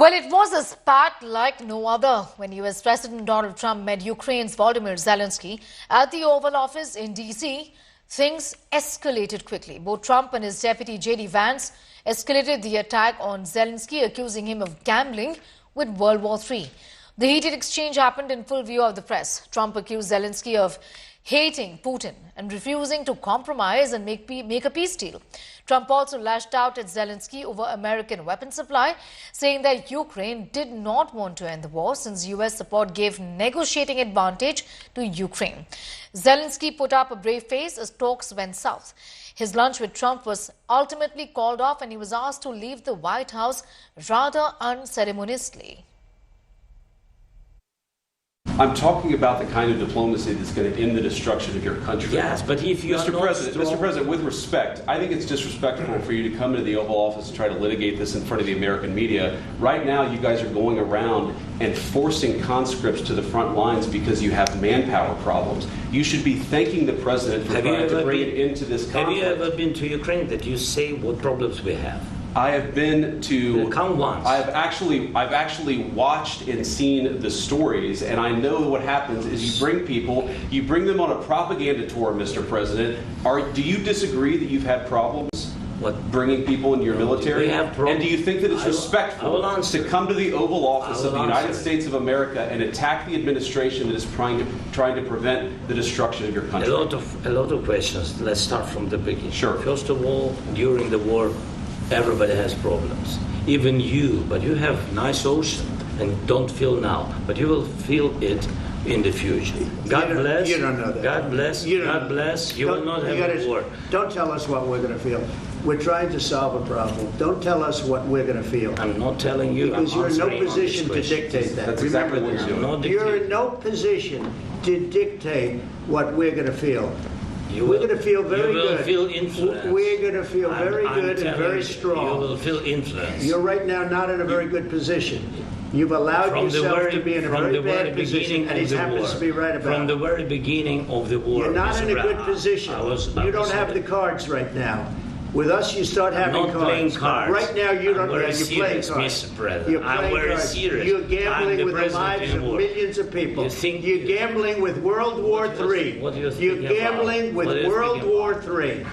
Well, it was a spat like no other when US President Donald Trump met Ukraine's Volodymyr Zelensky at the Oval Office in D.C. Things escalated quickly. Both Trump and his deputy J.D. Vance escalated the attack on Zelensky, accusing him of gambling with World War III. The heated exchange happened in full view of the press. Trump accused Zelensky of hating Putin and refusing to compromise and make a peace deal. Trump also lashed out at Zelensky over American weapon supply, saying that Ukraine did not want to end the war since US support gave negotiating advantage to Ukraine. Zelensky put up a brave face as talks went south. His lunch with Trump was ultimately called off and he was asked to leave the White House rather unceremoniously. I'm talking about the kind of diplomacy that's going to end the destruction of your country. Yes, but if you Mr. President, with respect, I think it's disrespectful for you to come into the Oval Office and try to litigate this in front of the American media. Right now, you guys are going around and forcing conscripts to the front lines because you have manpower problems. You should be thanking the President for trying to bring it into this conflict. Have you ever been to Ukraine that you say what problems we have? I have been to. Come once. I've actually watched and seen the stories, and I know what happens is you bring them on a propaganda tour, Mr. President. Do you disagree that you've had problems? What? Bringing people into your military? We have problems. And do you think that it's respectful to come to the Oval Office of the United States of America and attack the administration that is trying to prevent the destruction of your country? A lot of questions. Let's start from the beginning. Sure. First of all, during the war, everybody has problems. Even you, but you have nice ocean and don't feel now, but you will feel it in the future. God bless. You don't know that. God bless. God bless. You will not have a war. Don't tell us what we're going to feel. We're trying to solve a problem. Don't tell us what we're going to feel. I'm not telling you. Because you're in no position to dictate that. That's exactly what you're doing. You're in no position to dictate what we're going to feel. We're going to feel very good. You will feel influence. We're going to feel very good and very strong. You will feel influence. You're right now not in a very good position. You've allowed yourself to be in a very bad position, and he happens to be right about it. From the very beginning of the war. You're not in a good position. You don't have the cards right now. With us, you start having cards. Playing cards. Right now, you don't have. You're playing cards. Mr. President. You're playing I'm very cards. serious. You're gambling with the lives of millions of people. You're gambling with World War III. You're gambling with World War III.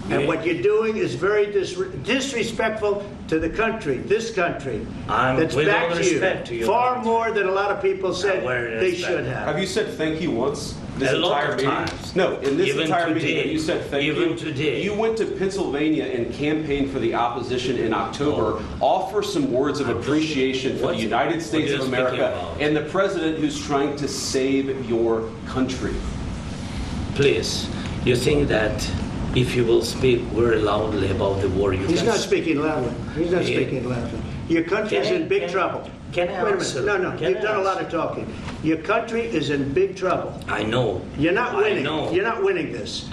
And what you're doing is very disrespectful to the country, this country, that's back to you, far more than a lot of people said they should have. Have you said thank you once? This a lot entire of meeting? times. No, in this Even entire today. meeting, you said thank you. Even today. You went to Pennsylvania and campaigned for the opposition in October. Offer some words of appreciation for the United States of America and the president who's trying to save your country. Please, you think that if you will speak very loudly about the war, He's not speaking loudly. He's not speaking loudly. Your country is in big trouble. Can I Wait a answer? minute. No, you've done a lot of talking. Your country is in big trouble. I know. You're not winning. I know. You're not winning this.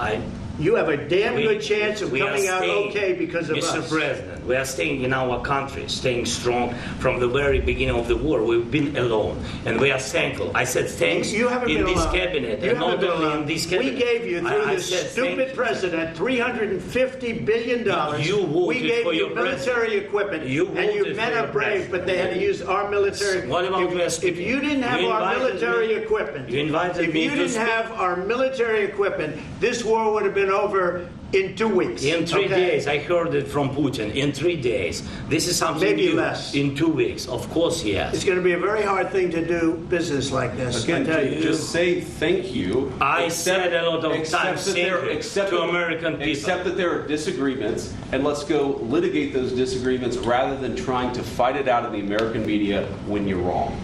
You have a damn good chance of coming out okay because of us. Mr. President, we are staying in our country, staying strong from the very beginning of the war. We've been alone, and we are thankful. I said thanks you haven't in been this alone. cabinet, you and not only in this cabinet. We gave you, through this stupid president, $350 billion. You voted we gave for you your military equipment, and you men are brave, but they had to use our military. What about if you didn't have our military equipment, if you didn't have our military equipment, this war would have been over in 2 weeks. In 3 days. I heard it from Putin. In 3 days. This is something maybe new. Less. In 2 weeks. Of course, yes. It's going to be a very hard thing to do business like this. Again, just say thank you. I said a lot of times to American people. Accept that there are disagreements, and let's go litigate those disagreements rather than trying to fight it out in the American media when you're wrong.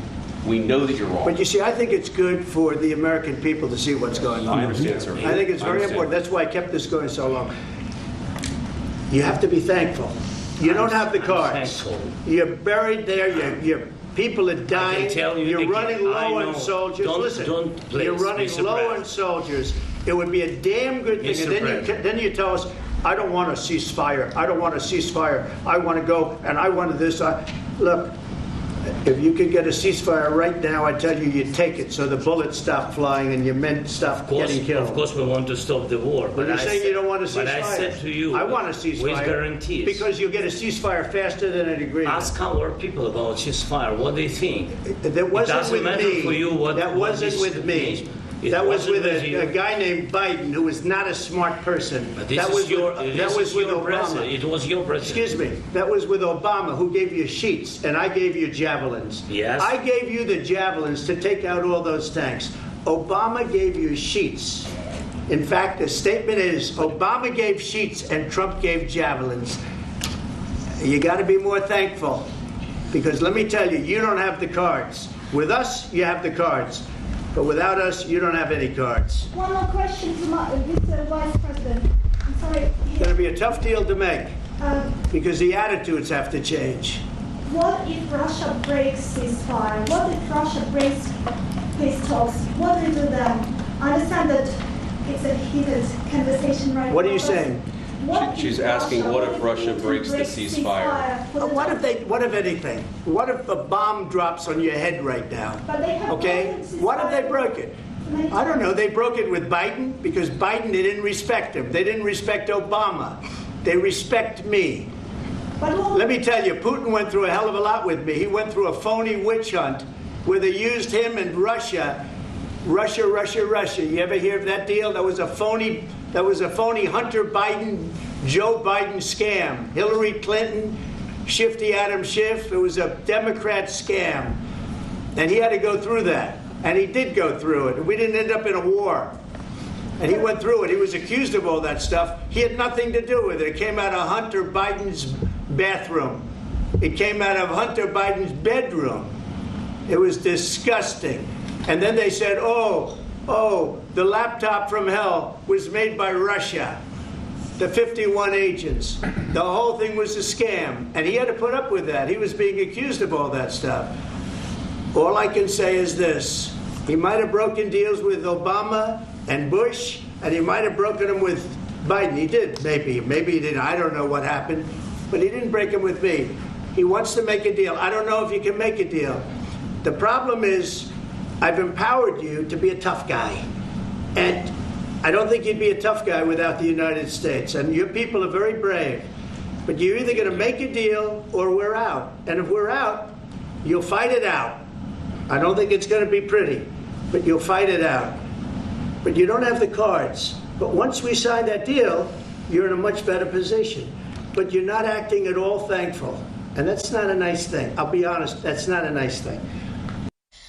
We know that you're wrong. But you see, I think it's good for the American people to see what's going on. I understand, sir. I think it's very important. That's why I kept this going so long. You have to be thankful. You don't have the cards. You're buried there. Your people are dying. You're running low on soldiers. Listen, you're running low on soldiers. It would be a damn good thing. And then you tell us, I don't want a ceasefire. I don't want a ceasefire. I want to go and I want this. Look. If you could get a ceasefire right now, I tell you, you take it so the bullets stop flying and your men stop getting killed. Of course, we want to stop the war. But you're saying you don't want a ceasefire. But I said to you, I want a ceasefire. With guarantees. Because you'll get a ceasefire faster than an agreement. Ask our people about ceasefire. What they think. That wasn't with me. For you what, that wasn't with me. That was with a guy named Biden, who was not a smart person. That was with Obama. It was your president. Excuse me. That was with Obama, who gave you sheets, and I gave you javelins. Yes. I gave you the javelins to take out all those tanks. Obama gave you sheets. In fact, the statement is, Obama gave sheets and Trump gave javelins. You got to be more thankful, because let me tell you, you don't have the cards. With us, you have the cards. But without us, you don't have any cards. One more question to Mr. Vice President. I'm sorry. It's going to be a tough deal to make, because the attitudes have to change. What if Russia breaks ceasefire? What if Russia breaks peace talks? What do we do then? I understand that it's a heated conversation right now. What are you saying? She's asking, what if Russia breaks the ceasefire? What if anything? What if a bomb drops on your head right now? Okay? What if they broke it? I don't know. They broke it with Biden, because Biden, they didn't respect him. They didn't respect Obama. They respect me. Let me tell you, Putin went through a hell of a lot with me. He went through a phony witch hunt where they used him and Russia. Russia. You ever hear of that deal? That was a phony Hunter Biden, Joe Biden scam. Hillary Clinton, Shifty Adam Schiff. It was a Democrat scam. And he had to go through that. And he did go through it. We didn't end up in a war. And he went through it. He was accused of all that stuff. He had nothing to do with it. It came out of Hunter Biden's bathroom. It came out of Hunter Biden's bedroom. It was disgusting. And then they said, oh, the laptop from hell was made by Russia. The 51 agents. The whole thing was a scam. And he had to put up with that. He was being accused of all that stuff. All I can say is this. He might have broken deals with Obama and Bush, and he might have broken them with Biden. He did, maybe. Maybe he didn't. I don't know what happened. But he didn't break them with me. He wants to make a deal. I don't know if you can make a deal. The problem is, I've empowered you to be a tough guy. And I don't think you'd be a tough guy without the United States. And your people are very brave. But you're either going to make a deal or we're out. And if we're out, you'll fight it out. I don't think it's going to be pretty, but you'll fight it out. But you don't have the cards. But once we sign that deal, you're in a much better position. But you're not acting at all thankful. And that's not a nice thing. I'll be honest, that's not a nice thing.